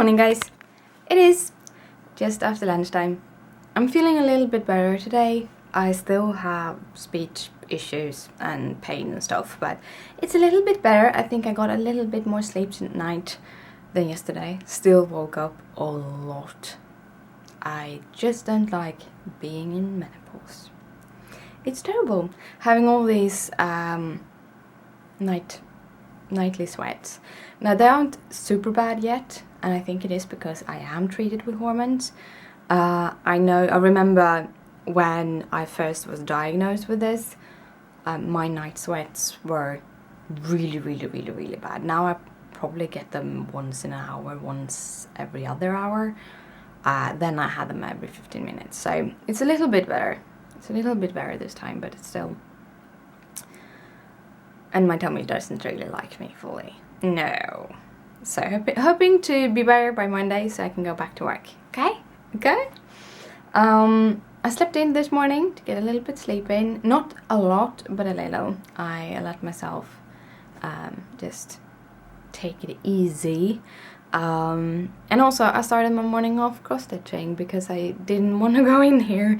morning, guys. It is just after lunchtime. I'm feeling a little bit better today. I still have speech issues and pain and stuff, but it's a little bit better. I think I got a little bit more sleep tonight than yesterday. Still woke up a lot. I just don't like being in menopause. It's terrible having all these nightly sweats. Now they aren't super bad yet, and I think it is because I am treated with hormones. I remember when I first was diagnosed with this, my night sweats were really bad. Now I probably get them once in an hour, once every other hour. Then I had them every 15 minutes. So it's a little bit better. It's a little bit better this time, but it's still... And my tummy doesn't really like me fully. No. So hoping to be better by Monday so I can go back to work. Okay? Okay? I slept in this morning to get a little bit sleep in. Not a lot, but a little. I let myself just take it easy. And also I started my morning off cross-stitching because I didn't want to go in here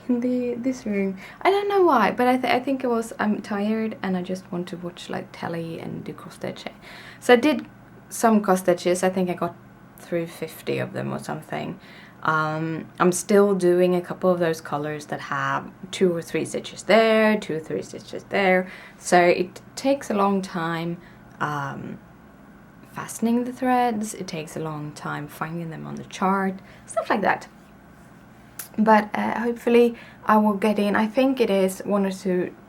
in this room. I don't know why, but I think it was I'm tired and I just want to watch like telly and do cross-stitching. So I did some cross-stitches. I think I got through 50 of them or something. I'm still doing a couple of those colors that have 2 or 3 stitches there, 2 or 3 stitches there. So it takes a long time fastening the threads. It takes a long time finding them on the chart, stuff like that. But hopefully I will get in. I think it is 1 or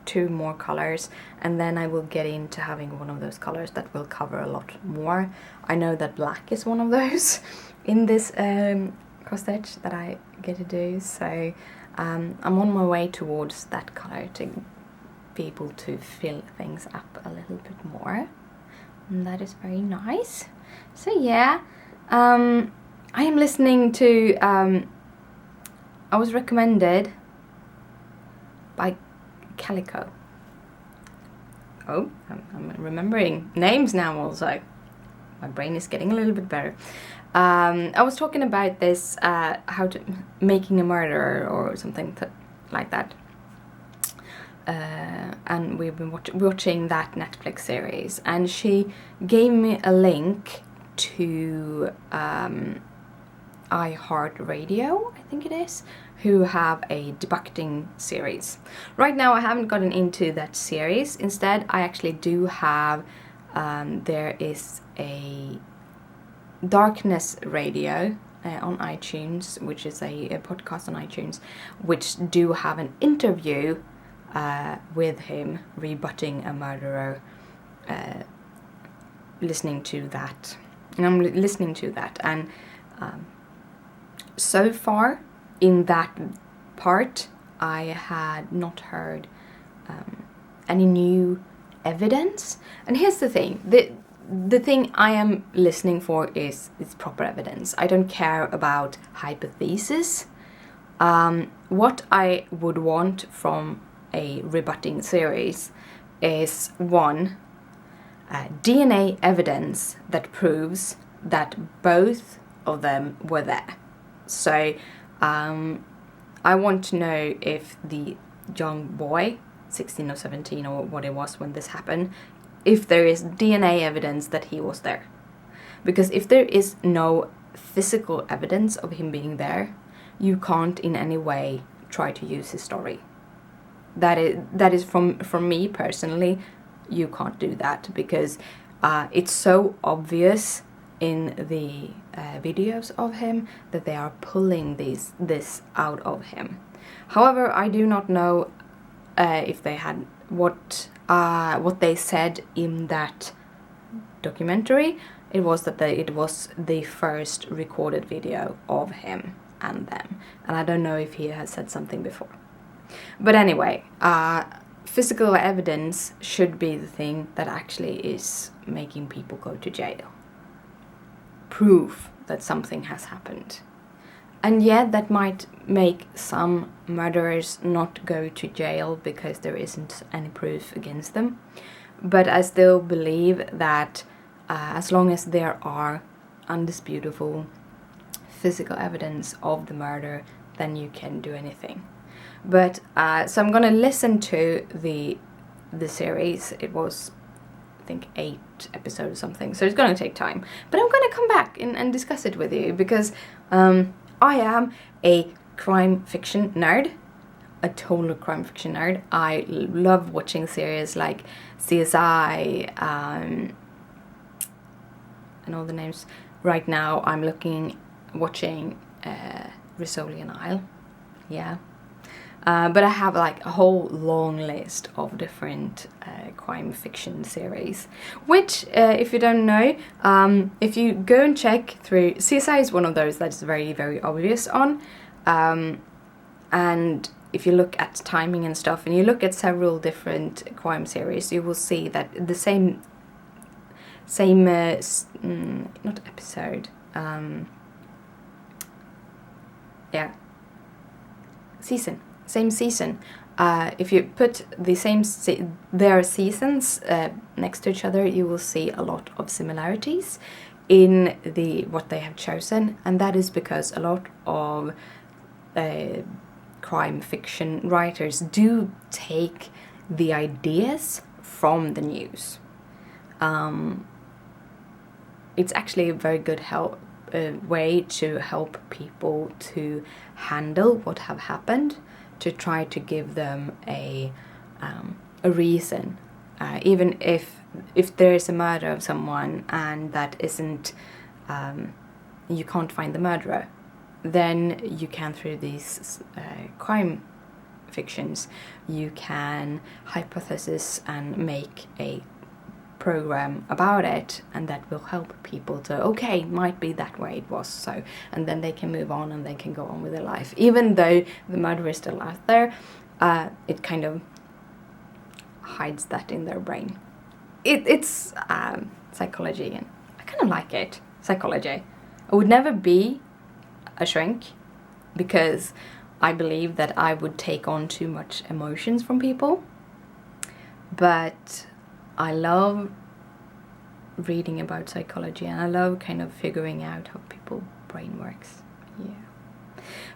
2 more colors, and then I will get into having one of those colors that will cover a lot more. I know that black is one of those in this cross stitch that I get to do, so I'm on my way towards that color to be able to fill things up a little bit more, and that is very nice. So yeah, I am listening to I was recommended by Calico. Oh, I'm remembering names now also. My brain is getting a little bit better. I was talking about this, how to making a murderer or something like that. And we've been watching that Netflix series, and she gave me a link to iHeartRadio, I think it is, who have a debunking series. Right now I haven't gotten into that series. Instead, I actually do have, there is a Darkness Radio on iTunes, which is a podcast on iTunes, which do have an interview with him rebutting a murderer, listening to that. And I'm listening to that, and so far in that part I had not heard any new evidence. And here's the thing, the thing I am listening for is proper evidence. I don't care about hypothesis. What I would want from a rebutting series is 1, DNA evidence that proves that both of them were there. So I want to know if the young boy, 16 or 17 or what it was when this happened, if there is DNA evidence that he was there. Because if there is no physical evidence of him being there, you can't in any way try to use his story. That is from me personally, you can't do that, because it's so obvious in the videos of him that they are pulling this out of him. However, I do not know if they had what they said in that documentary. It was that it was the first recorded video of him and them, and I don't know if he has said something before. But anyway, physical evidence should be the thing that actually is making people go to jail. Proof that something has happened. And yeah, that might make some murderers not go to jail because there isn't any proof against them. But I still believe that as long as there are undisputable physical evidence of the murder, then you can do anything. But so I'm gonna listen to the series. It was, I think, 8 episodes or something, so it's gonna take time. But I'm gonna come back and discuss it with you, because I am a crime fiction nerd, a total crime fiction nerd. I love watching series like CSI and all the names. Right now I'm watching Rizzoli and Isle. Yeah. But I have like a whole long list of different crime fiction series, which, if you don't know, if you go and check through, CSI is one of those that's very, very obvious on, and if you look at timing and stuff, and you look at several different crime series, you will see that the same not episode, yeah, same season. If you put the their seasons next to each other, you will see a lot of similarities in what they have chosen, and that is because a lot of crime fiction writers do take the ideas from the news. It's actually a very good way to help people to handle what have happened, to try to give them a reason, even if there is a murder of someone and that isn't, you can't find the murderer, then you can, through these crime fictions, you can hypothesize and make a program about it, and that will help people to, okay, might be that way it was, so, and then they can move on and they can go on with their life, even though the murderer is still out there. It kind of hides that in their brain. It's psychology, and I kind of like it. Psychology. I would never be a shrink, because I believe that I would take on too much emotions from people, but I love reading about psychology, and I love kind of figuring out how people's brain works. Yeah.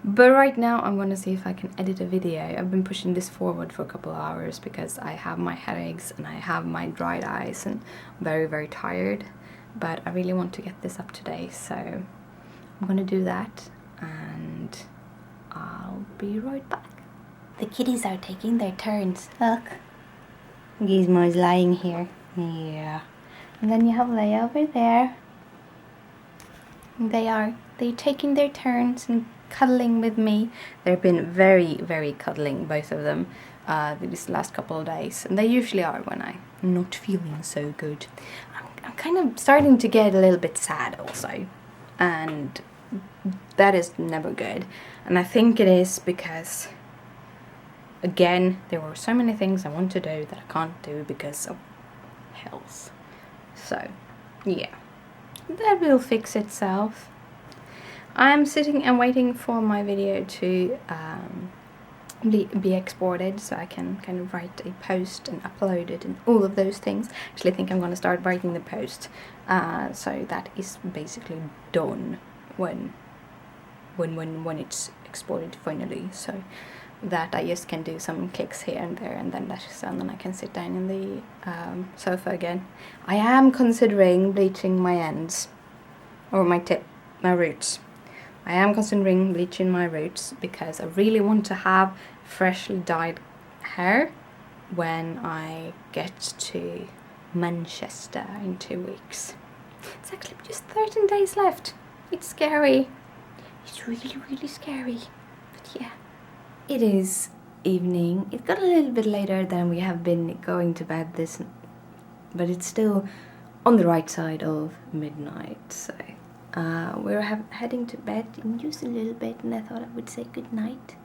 But right now I'm going to see if I can edit a video. I've been pushing this forward for a couple of hours because I have my headaches and I have my dried eyes and I'm very, very tired. But I really want to get this up today, so I'm going to do that and I'll be right back. The kitties are taking their turns. Look. Gizmo's lying here. Yeah. And then you have Leia over there. They're taking their turns and cuddling with me. They've been very, very cuddling, both of them, these last couple of days. And they usually are when I'm not feeling so good. I'm kind of starting to get a little bit sad also. And that is never good. And I think it is because, again, there were so many things I want to do that I can't do because of health. So, yeah, that will fix itself. I'm sitting and waiting for my video to be exported so I can kind of write a post and upload it and all of those things. Actually, I think I'm going to start writing the post, so that is basically done when it's exported finally. So that I just can do some clicks here and there, and then that's done, and I can sit down in the sofa again. I am considering bleaching my ends, or my roots. I am considering bleaching my roots because I really want to have freshly dyed hair when I get to Manchester in 2 weeks. It's actually just 13 days left. It's scary. It's really, really scary. But yeah. It is evening. It got a little bit later than we have been going to bed but it's still on the right side of midnight, so we're heading to bed in just a little bit, and I thought I would say good night.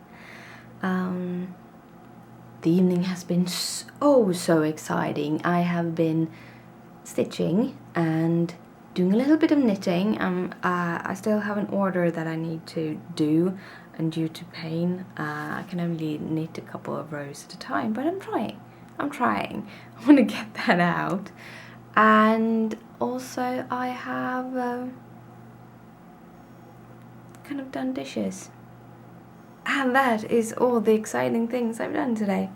The evening has been so exciting. I have been stitching and doing a little bit of knitting. I still have an order that I need to do, and due to pain, I can only knit a couple of rows at a time, but I'm trying. I want to get that out. And also I have kind of done dishes. And that is all the exciting things I've done today.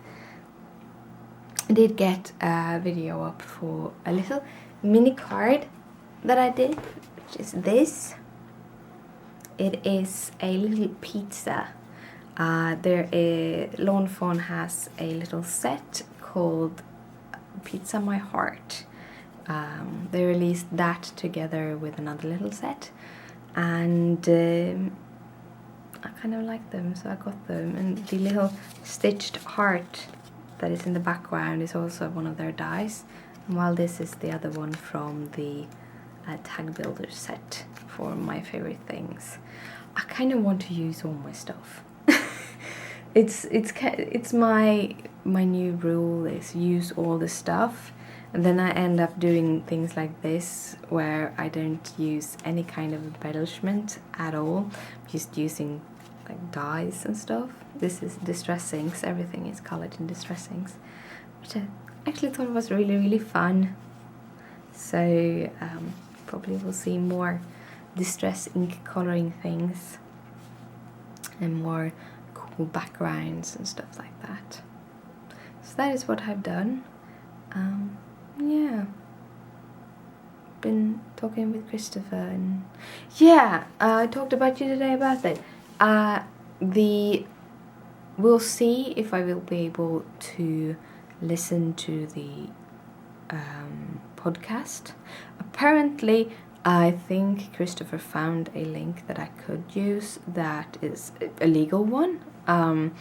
I did get a video up for a little mini card that I did, which is this. It is a little pizza. Lawn Fawn has a little set called Pizza My Heart. They released that together with another little set, and I kind of like them, so I got them. And the little stitched heart that is in the background is also one of their dies, and while this is the other one from the Tag Builder set for my favorite things. I kind of want to use all my stuff. It's my new rule is use all the stuff, and then I end up doing things like this where I don't use any kind of embellishment at all, just using like dyes and stuff. This is Distress Inks. Everything is colored in Distress Inks, which I actually thought was really, really fun. So probably we'll see more Distress Ink coloring things and more cool backgrounds and stuff like that. So that is what I've done. Yeah, been talking with Christopher, and yeah, I talked about you today about it. We'll see if I will be able to listen to the podcast. Apparently, I think Christopher found a link that I could use that is a legal one, an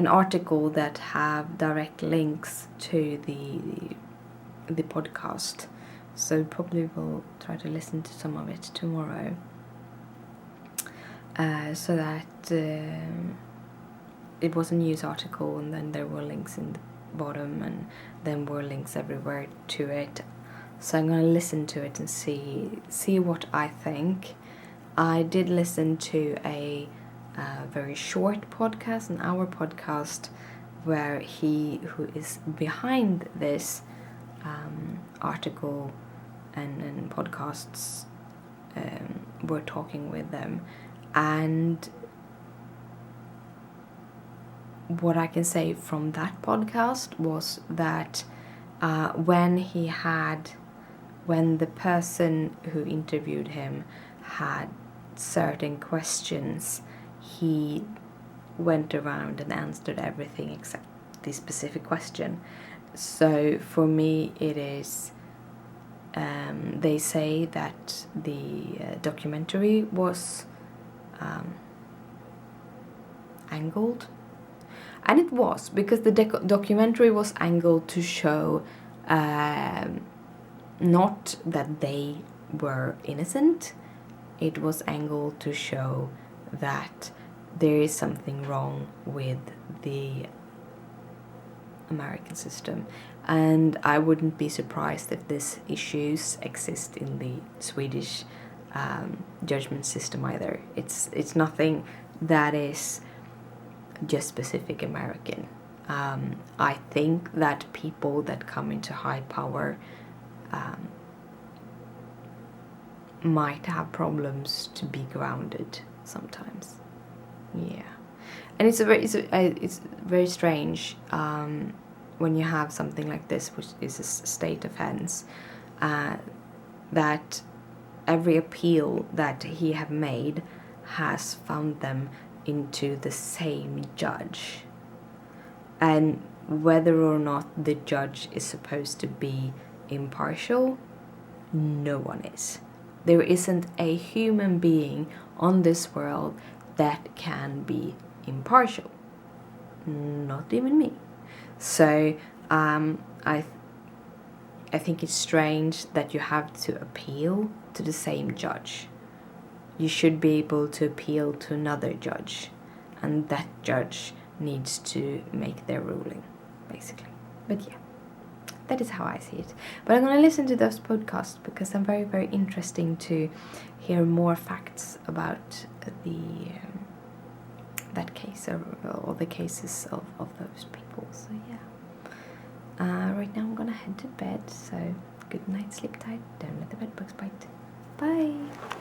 article that have direct links to the podcast. So probably we'll try to listen to some of it tomorrow, so that it was a news article, and then there were links in the bottom, and then were links everywhere to it. So I'm going to listen to it and see what I think. I did listen to a very short podcast, an hour podcast, where he who is behind this article and podcasts were talking with them. And what I can say from that podcast was that when the person who interviewed him had certain questions, he went around and answered everything except the specific question. So for me it is, they say that the documentary was angled, and it was, because the documentary was angled to show not that they were innocent. It was angled to show that there is something wrong with the American system, and I wouldn't be surprised if these issues exist in the Swedish judgment system either. It's nothing that is just specific American. I think that people that come into high power might have problems to be grounded sometimes. Yeah, and it's very strange when you have something like this, which is a state offense, that every appeal that he have made has found them into the same judge, and whether or not the judge is supposed to be impartial, no one is. There isn't a human being on this world that can be impartial, not even me. So I think it's strange that you have to appeal to the same judge. You should be able to appeal to another judge, and that judge needs to make their ruling, basically. But yeah, that is how I see it. But I'm going to listen to those podcasts because I'm very, very interesting to hear more facts about that case, or the cases of those people. So yeah. Right now I'm gonna head to bed, so good night, sleep tight, don't let the bedbugs bite. Bye!